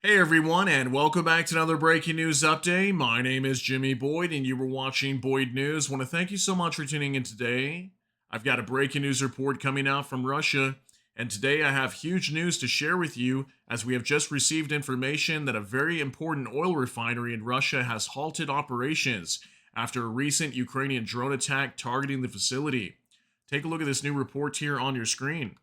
Hey everyone, and welcome back to another breaking news update. My name is Jimmy Boyd, and you were watching Boyd News. Want to thank you so much for tuning in today. I've got a breaking news report coming out from Russia, and today I have huge news to share with you as we have just received information that a very important oil refinery in Russia has halted operations after a recent Ukrainian drone attack targeting the facility. Take a look at this new report here on your screen.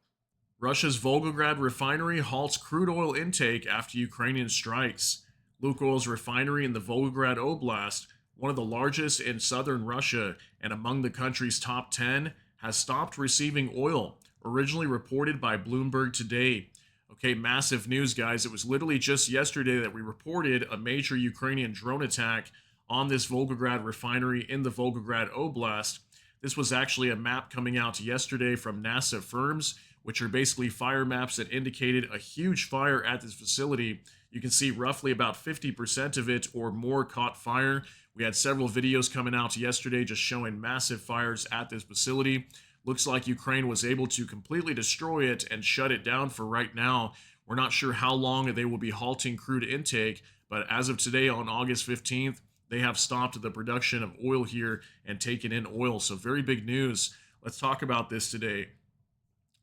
Russia's Volgograd Refinery halts crude oil intake after Ukrainian strikes. Lukoil's refinery in the Volgograd Oblast, one of the largest in southern Russia and among the country's top 10, has stopped receiving oil, originally reported by Bloomberg today. Okay, massive news, guys. It was literally just yesterday that we reported a major Ukrainian drone attack on this Volgograd refinery in the Volgograd Oblast. This was actually a map coming out yesterday from NASA firms, which are basically fire maps that indicated a huge fire at this facility. You can see roughly about 50% of it or more caught fire. We had several videos coming out yesterday just showing massive fires at this facility. Looks like Ukraine was able to completely destroy it and shut it down for right now. We're not sure how long they will be halting crude intake, but as of today on August 15th, they have stopped the production of oil here and taken in oil. So very big news. Let's talk about this today.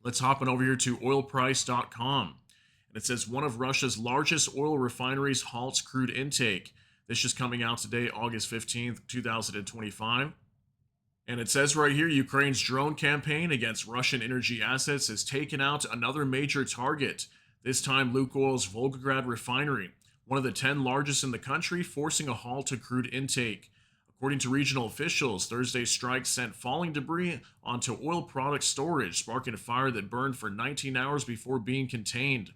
Let's hop on over here to oilprice.com. And it says one of Russia's largest oil refineries halts crude intake. This is coming out today, August 15th, 2025. And it says right here Ukraine's drone campaign against Russian energy assets has taken out another major target, this time Lukoil's Volgograd refinery, one of the 10 largest in the country, forcing a halt to crude intake. According to regional officials, Thursday's strike sent falling debris onto oil product storage, sparking a fire that burned for 19 hours before being contained.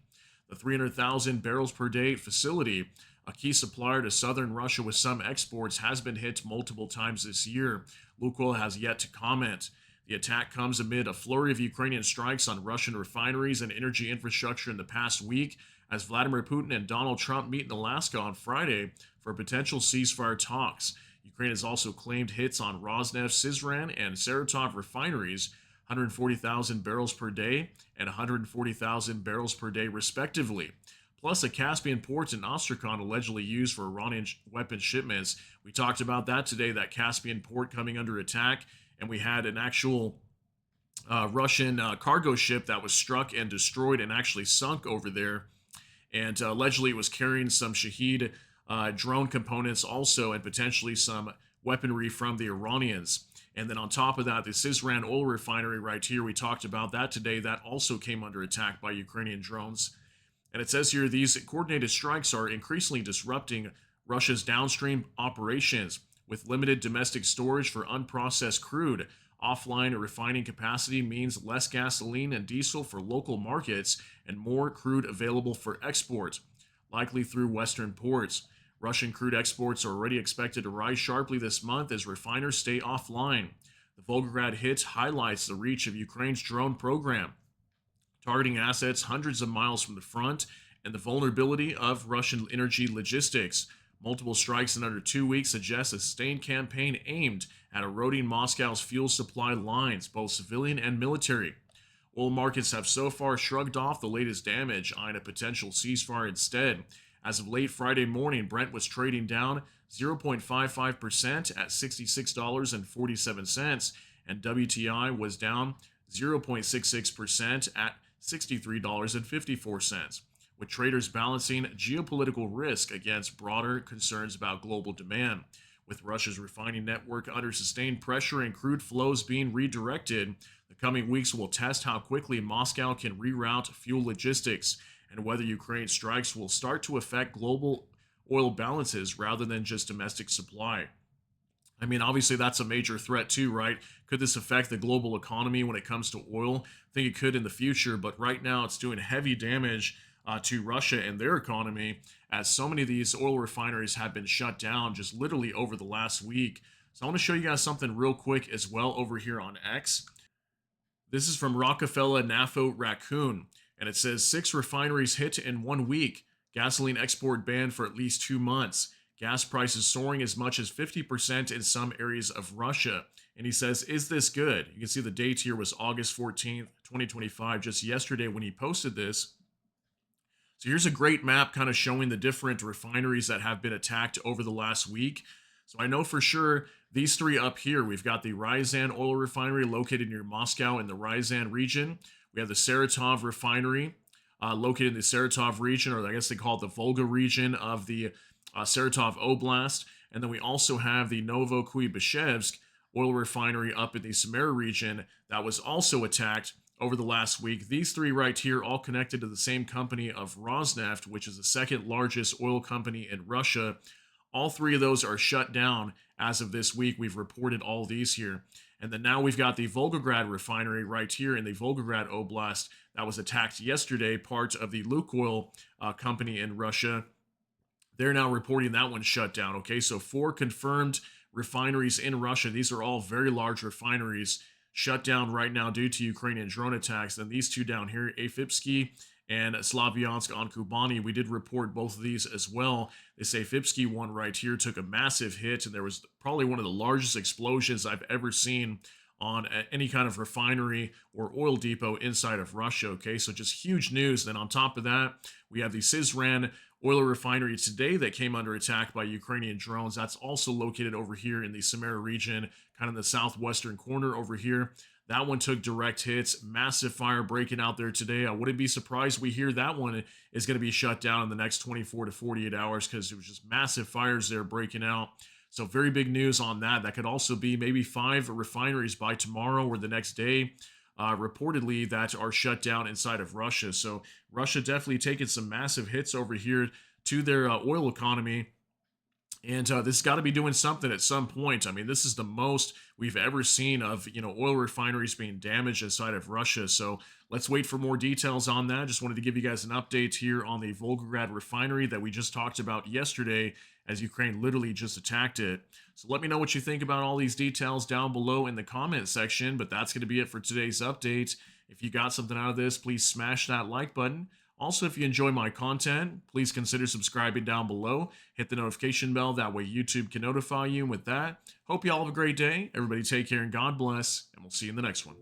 The 300,000 barrels per day facility, a key supplier to southern Russia with some exports, has been hit multiple times this year. Lukoil has yet to comment. The attack comes amid a flurry of Ukrainian strikes on Russian refineries and energy infrastructure in the past week, as Vladimir Putin and Donald Trump meet in Alaska on Friday for potential ceasefire talks. Ukraine has also claimed hits on Rosneft, Syzran, and Saratov refineries, 140,000 barrels per day and 140,000 barrels per day, respectively. Plus, a Caspian port in Astrakhan allegedly used for Iranian weapon shipments. We talked about that today, that Caspian port coming under attack, and we had an actual Russian cargo ship that was struck and destroyed and actually sunk over there. And allegedly, it was carrying some Shahed drone components also, and potentially some weaponry from the Iranians. And then on top of that, the Syzran oil refinery right here, we talked about that today. That also came under attack by Ukrainian drones. And it says here these coordinated strikes are increasingly disrupting Russia's downstream operations with limited domestic storage for unprocessed crude. Offline refining capacity means less gasoline and diesel for local markets and more crude available for export, likely through Western ports. Russian crude exports are already expected to rise sharply this month as refiners stay offline. The Volgograd hit highlights the reach of Ukraine's drone program, targeting assets hundreds of miles from the front, and the vulnerability of Russian energy logistics. Multiple strikes in under 2 weeks suggest a sustained campaign aimed at eroding Moscow's fuel supply lines, both civilian and military. Oil markets have so far shrugged off the latest damage, eyeing a potential ceasefire instead. As of late Friday morning, Brent was trading down 0.55% at $66.47, and WTI was down 0.66% at $63.54, with traders balancing geopolitical risk against broader concerns about global demand. With Russia's refining network under sustained pressure and crude flows being redirected, the coming weeks will test how quickly Moscow can reroute fuel logistics and whether Ukraine's strikes will start to affect global oil balances rather than just domestic supply. I mean, obviously, that's a major threat too, right? Could this affect the global economy when it comes to oil? I think it could in the future, but right now it's doing heavy damage to Russia and their economy, as so many of these oil refineries have been shut down just literally over the last week. So I want to show you guys something real quick as well over here on X. This is from Rockefeller Nafo Raccoon, and it says 6 refineries hit in 1 week. Gasoline export banned for at least 2 months. Gas prices soaring as much as 50% in some areas of Russia. And he says, is this good? You can see the date here was August 14th, 2025, just yesterday when he posted this. So here's a great map kind of showing the different refineries that have been attacked over the last week. So I know for sure these three up here, we've got the Ryazan oil refinery located near Moscow in the Ryazan region. We have the Saratov refinery located in the Saratov region, or I guess they call it the Volga region of the Saratov Oblast. And then we also have the Novokuybishevsk oil refinery up in the Samara region that was also attacked over the last week. These three right here, all connected to the same company of Rosneft, which is the second largest oil company in Russia. All three of those are shut down as of this week. We've reported all these here. And then now we've got the Volgograd refinery right here in the Volgograd Oblast that was attacked yesterday, part of the Lukoil company in Russia. They're now reporting that one shut down. Okay, so 4 confirmed refineries in Russia. These are all very large refineries shut down right now due to Ukrainian drone attacks. Then these two down here, Afipsky and Slavyansk on Kubani, we did report both of these as well. This Afipsky one right here took a massive hit, and there was probably one of the largest explosions I've ever seen on any kind of refinery or oil depot inside of Russia. Okay, so just huge news. Then on top of that, we have the Sizran oil refinery today that came under attack by Ukrainian drones. That's also located over here in the Samara region, kind of the southwestern corner over here. That one took direct hits, massive fire breaking out there today. I wouldn't be surprised we hear that one is going to be shut down in the next 24 to 48 hours because it was just massive fires there breaking out. So very big news on that. That could also be maybe 5 refineries by tomorrow or the next day, reportedly, that are shut down inside of Russia. So Russia definitely taking some massive hits over here to their oil economy. And this has got to be doing something at some point. I mean, this is the most we've ever seen of, oil refineries being damaged inside of Russia. So let's wait for more details on that. Just wanted to give you guys an update here on the Volgograd refinery that we just talked about yesterday as Ukraine literally just attacked it. So let me know what you think about all these details down below in the comment section. But that's going to be it for today's update. If you got something out of this, please smash that like button. Also, if you enjoy my content, please consider subscribing down below. Hit the notification bell. That way YouTube can notify you. And with that, hope you all have a great day. Everybody take care and God bless. And we'll see you in the next one.